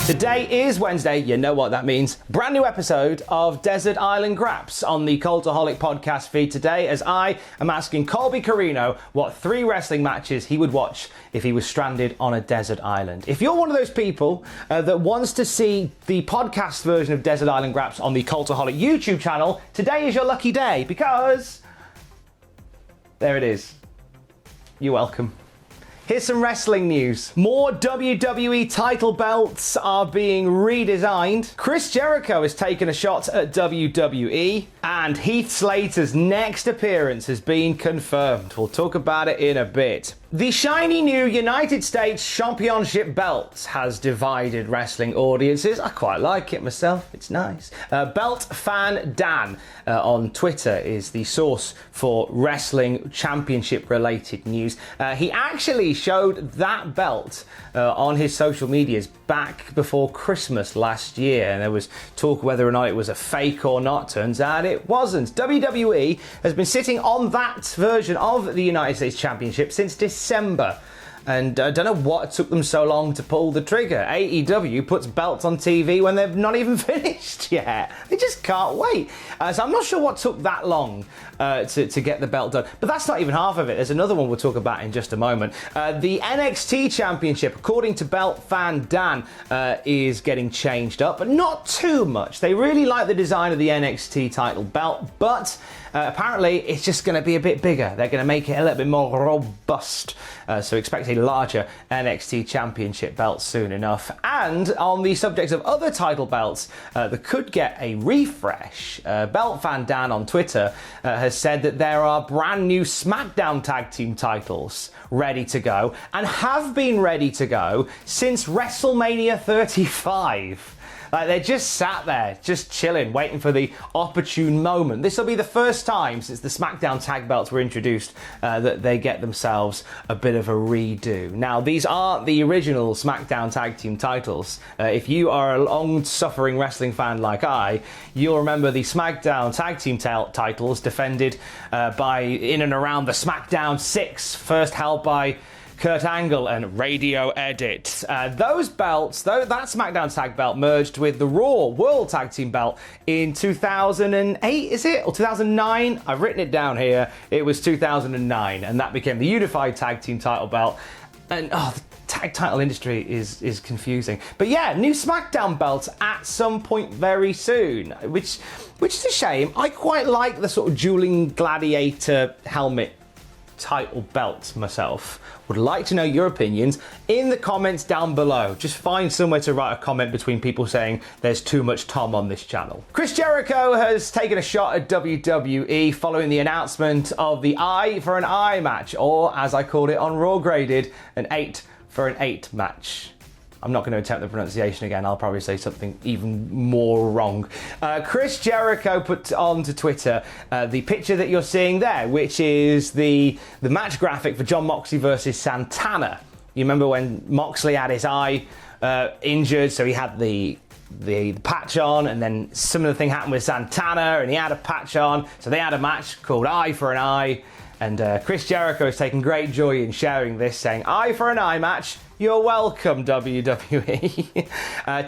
Today is Wednesday, you know what that means. Brand new episode of Desert Island Graps on the Cultaholic podcast feed today, as I am asking Colby Carino what 3 wrestling matches he would watch if he was stranded on a desert island. If you're one of those people that wants to see the podcast version of Desert Island Graps on the Cultaholic YouTube channel, today is your lucky day, because there it is. You're welcome. Here's some wrestling news. More WWE title belts are being redesigned. Chris Jericho has taken a shot at WWE, and Heath Slater's next appearance has been confirmed. We'll talk about it in a bit. The shiny new United States Championship belt has divided wrestling audiences. I quite like it myself, it's nice. Belt fan Dan on Twitter is the source for wrestling championship related news. He actually showed that belt on his social medias back before Christmas last year, and there was talk whether or not it was a fake or not. Turns out it wasn't. WWE has been sitting on that version of the United States Championship since December. And I don't know what took them so long to pull the trigger. AEW puts belts on TV when they've not even finished yet. They just can't wait. So I'm not sure what took that long to get the belt done. But that's not even half of it. There's another one we'll talk about in just a moment. The NXT Championship, according to belt fan Dan, is getting changed up, but not too much. They really like the design of the NXT title belt, but apparently it's just going to be a bit bigger. They're going to make it a little bit more robust. So expect a larger NXT Championship belt soon enough. And on the subject of other title belts that could get a refresh, belt fan Dan on Twitter has said that there are brand new SmackDown tag team titles ready to go, and have been ready to go since WrestleMania 35. Like, they're just sat there, just chilling, waiting for the opportune moment. This will be the first time since the SmackDown tag belts were introduced that they get themselves a bit of a redo. Now, these aren't the original SmackDown tag team titles. If you are a long-suffering wrestling fan like I, you'll remember the SmackDown tag team titles defended by in and around the SmackDown 6, first held by Kurt Angle and Radio Edit. Those belts, though, that SmackDown tag belt merged with the Raw World Tag Team belt in 2008, is it? Or 2009? I've written it down here. It was 2009, and that became the Unified Tag Team title belt. And the tag title industry is confusing. But yeah, new SmackDown belts at some point very soon, which is a shame. I quite like the sort of dueling gladiator helmet title belt myself. Would like to know your opinions in the comments down below. Just find somewhere to write a comment between people saying there's too much Tom on this channel. Chris Jericho has taken a shot at WWE following the announcement of the Eye for an Eye match, or as I called it on Raw Graded, an 8 for an 8 match. I'm not going to attempt the pronunciation again. I'll probably say something even more wrong. Chris Jericho put onto Twitter the picture that you're seeing there, which is the match graphic for Jon Moxley versus Santana. You remember when Moxley had his eye injured, so he had the patch on, and then similar thing happened with Santana, and he had a patch on, so they had a match called Eye for an Eye. And Chris Jericho has taken great joy in sharing this, saying, "Eye for an Eye match. You're welcome, WWE."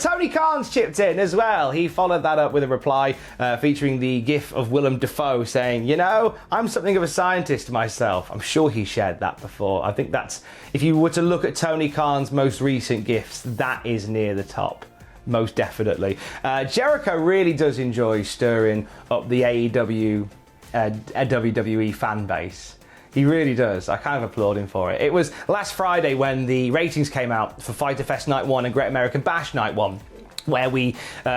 Tony Khan's chipped in as well. He followed that up with a reply featuring the gif of Willem Dafoe saying, "You know, I'm something of a scientist myself." I'm sure he shared that before. I think that's, if you were to look at Tony Khan's most recent gifs, that is near the top. Most definitely. Jericho really does enjoy stirring up the AEW a WWE fan base. He really does. I kind of applaud him for it. It was last Friday when the ratings came out for Fyter Fest Night 1 and Great American Bash Night 1, where we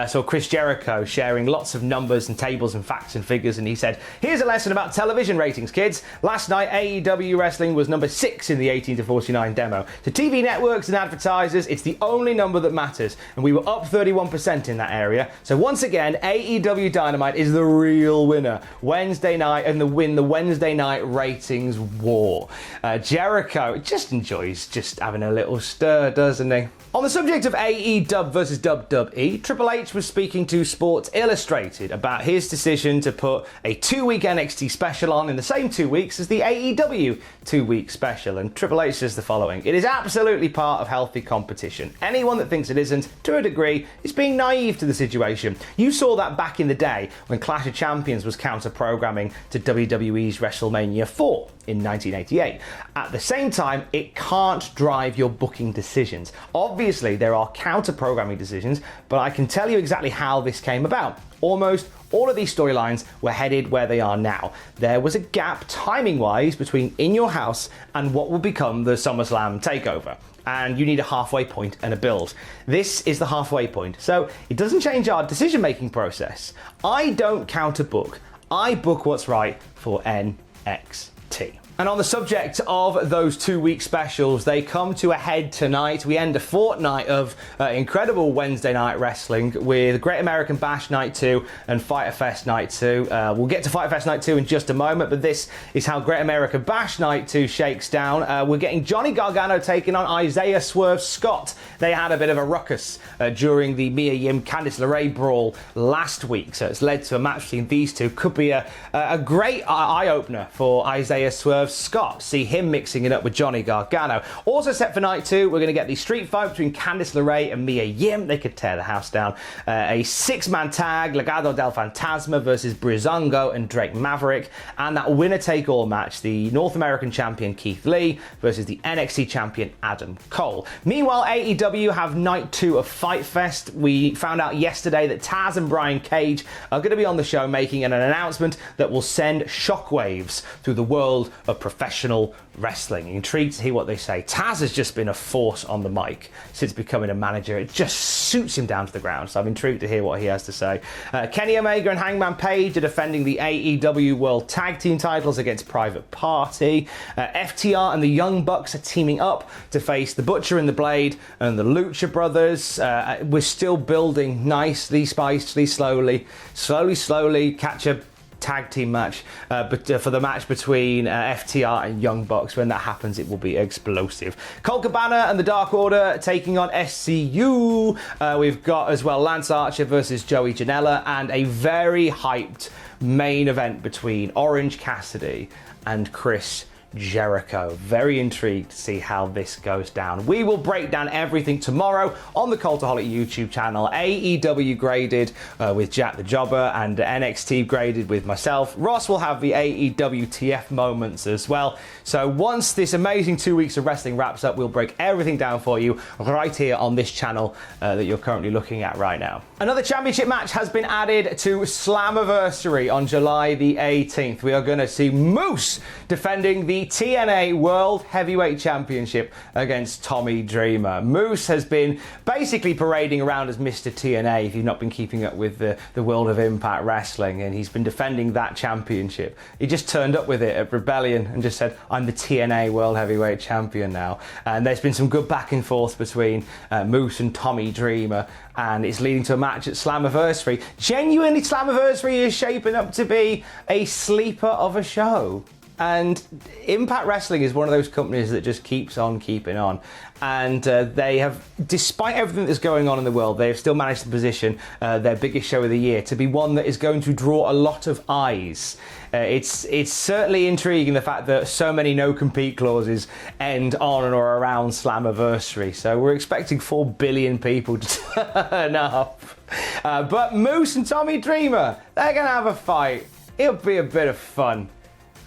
saw Chris Jericho sharing lots of numbers and tables and facts and figures, and he said, "Here's a lesson about television ratings, kids. Last night, AEW Wrestling was number 6 in the 18 to 49 demo. To TV networks and advertisers, it's the only number that matters, and we were up 31% in that area. So once again, AEW Dynamite is the real winner. Wednesday night, and the Wednesday night ratings war." Jericho just enjoys just having a little stir, doesn't he? On the subject of AEW versus Dub, WWE, Triple H was speaking to Sports Illustrated about his decision to put a 2-week NXT special on in the same 2 weeks as the AEW 2-week special. And Triple H says the following: "It is absolutely part of healthy competition. Anyone that thinks it isn't, to a degree, is being naive to the situation. You saw that back in the day when Clash of Champions was counter-programming to WWE's WrestleMania 4 in 1988. At the same time, it can't drive your booking decisions. Obviously, there are counter-programming decisions, but I can tell you exactly how this came about. Almost all of these storylines were headed where they are now. There was a gap, timing-wise, between In Your House and what will become the SummerSlam takeover. And you need a halfway point and a build. This is the halfway point, so it doesn't change our decision-making process. I don't counter-book. I book what's right for NXT." And on the subject of those 2-week specials, they come to a head tonight. We end a fortnight of incredible Wednesday night wrestling with Great American Bash Night 2 and Fyter Fest Night 2. We'll get to Fyter Fest Night 2 in just a moment, but this is how Great American Bash Night 2 shakes down. We're getting Johnny Gargano taking on Isaiah Swerve Scott. They had a bit of a ruckus during the Mia Yim Candice LeRae brawl last week, so it's led to a match between these two. Could be a great eye-opener for Isaiah Swerve Scott. See him mixing it up with Johnny Gargano. Also set for night 2, we're going to get the street fight between Candice LeRae and Mia Yim. They could tear the house down. A 6-man tag, Legado del Fantasma versus Breezango and Drake Maverick. And that winner-take-all match, the North American champion Keith Lee versus the NXT champion Adam Cole. Meanwhile, AEW have night 2 of Fyter Fest. We found out yesterday that Taz and Brian Cage are going to be on the show making an announcement that will send shockwaves through the world of professional wrestling. Intrigued to hear what they say. Taz has just been a force on the mic since becoming a manager. It just suits him down to the ground, so I'm intrigued to hear what he has to say. Kenny Omega and Hangman Page are defending the AEW World Tag Team titles against Private Party. FTR and the Young Bucks are teaming up to face the Butcher and the Blade and the Lucha Brothers. We're still building nicely, spicedly, slowly, catch a tag team match, but for the match between FTR and Young Bucks. When that happens, it will be explosive. Colt Cabana and the Dark Order taking on SCU. We've got as well Lance Archer versus Joey Janela, and a very hyped main event between Orange Cassidy and Chris Jericho. Very intrigued to see how this goes down. We will break down everything tomorrow on the Cultaholic YouTube channel. AEW graded with Jack the Jobber and NXT graded with myself. Ross will have the AEW TF moments as well. So once this amazing 2 weeks of wrestling wraps up, we'll break everything down for you right here on this channel that you're currently looking at right now. Another championship match has been added to Slammiversary on July the 18th. We are going to see Moose defending the TNA World Heavyweight Championship against Tommy Dreamer. Moose has been basically parading around as Mr. TNA, if you've not been keeping up with the world of Impact Wrestling, and he's been defending that championship. He just turned up with it at Rebellion and just said, "I'm the TNA World Heavyweight Champion now." And there's been some good back and forth between Moose and Tommy Dreamer, and it's leading to a match at Slammiversary. Genuinely, Slammiversary is shaping up to be a sleeper of a show. And Impact Wrestling is one of those companies that just keeps on keeping on. And they have, despite everything that's going on in the world, they have still managed to position their biggest show of the year to be one that is going to draw a lot of eyes. It's certainly intriguing, the fact that so many no-compete clauses end on or around Slammiversary. So we're expecting 4 billion people to turn up. But Moose and Tommy Dreamer, they're going to have a fight. It'll be a bit of fun.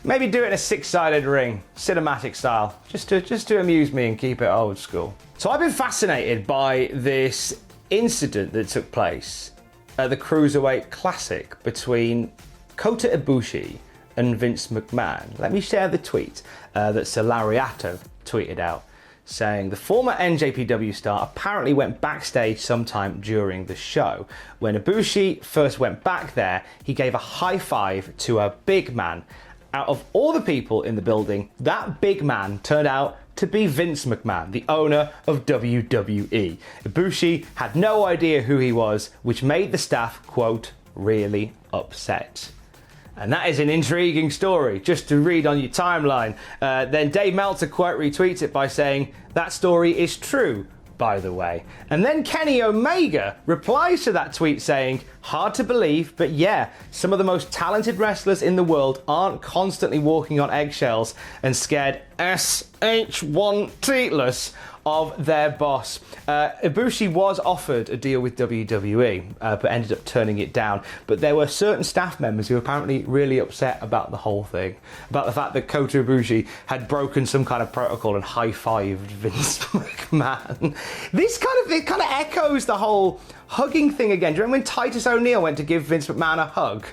Maybe do it in a 6-sided ring, cinematic style, just to amuse me and keep it old school. So I've been fascinated by this incident that took place at the Cruiserweight Classic between Kota Ibushi and Vince McMahon. Let me share the tweet that Sir Lariato tweeted out, saying the former NJPW star apparently went backstage sometime during the show. When Ibushi first went back there, he gave a high five to a big man. Out of all the people in the building, that big man turned out to be Vince McMahon, the owner of WWE. Ibushi had no idea who he was, which made the staff, quote, really upset. And that is an intriguing story, just to read on your timeline. Then Dave Meltzer quote retweets it by saying, that story is true, by the way. And then Kenny Omega replies to that tweet saying, hard to believe, but yeah, some of the most talented wrestlers in the world aren't constantly walking on eggshells and scared SH1-T-less of their boss. Ibushi was offered a deal with WWE, but ended up turning it down. But there were certain staff members who were apparently really upset about the whole thing, about the fact that Kota Ibushi had broken some kind of protocol and high-fived Vince McMahon. It kind of echoes the whole hugging thing again. Do you remember when Titus O'Neil went to give Vince McMahon a hug?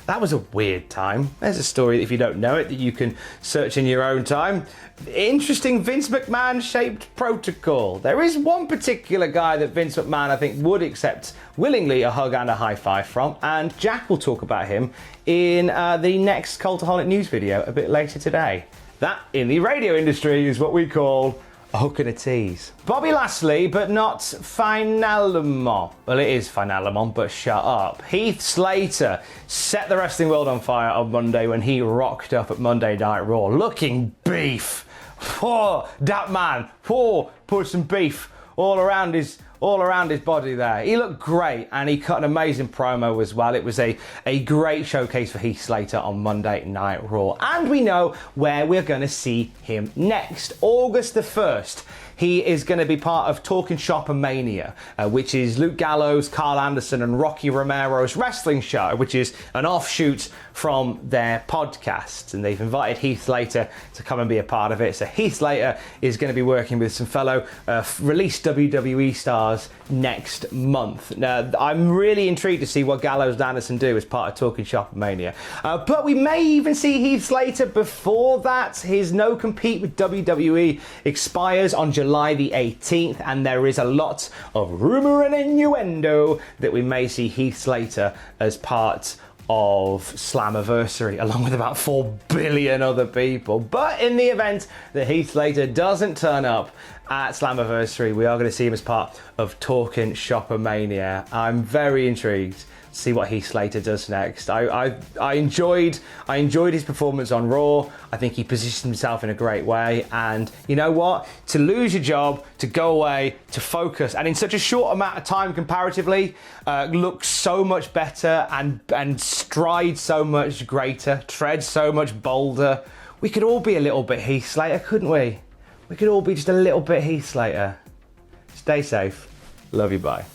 That was a weird time. There's a story, if you don't know it, that you can search in your own time. Interesting Vince McMahon-shaped protocol. There is one particular guy that Vince McMahon, I think, would accept willingly a hug and a high five from, and Jack will talk about him in the next Cultaholic news video a bit later today. That, in the radio industry, is what we call a hook and a tease. Bobby Lashley, but not finalement. Well, it is finalement, but shut up. Heath Slater set the wrestling world on fire on Monday when he rocked up at Monday Night Raw, looking beef. Oh, that man, put some beef all around his body there. He looked great, and he cut an amazing promo as well. It was a great showcase for Heath Slater on Monday Night Raw. And we know where we're going to see him next. August the 1st. He is going to be part of Talking Shop Mania, which is Luke Gallows, Carl Anderson, and Rocky Romero's wrestling show, which is an offshoot from their podcast. And they've invited Heath Slater to come and be a part of it. So Heath Slater is going to be working with some fellow released WWE stars next month. Now, I'm really intrigued to see what Gallows and Anderson do as part of Talking Shop Mania. But we may even see Heath Slater before that. His no-compete with WWE expires on July the 18th, and there is a lot of rumour and innuendo that we may see Heath Slater as part of Slammiversary, along with about 4 billion other people. But in the event that Heath Slater doesn't turn up at Slammiversary, we are going to see him as part of Talking Shopper Mania. I'm very intrigued to see what Heath Slater does next. I enjoyed his performance on Raw. I think he positioned himself in a great way, and you know what? To lose your job, to go away, to focus, and in such a short amount of time comparatively, look so much better and stride so much greater, tread so much bolder. We could all be a little bit Heath Slater, couldn't we? We could all be just a little bit Heath Slater. Stay safe. Love you, bye.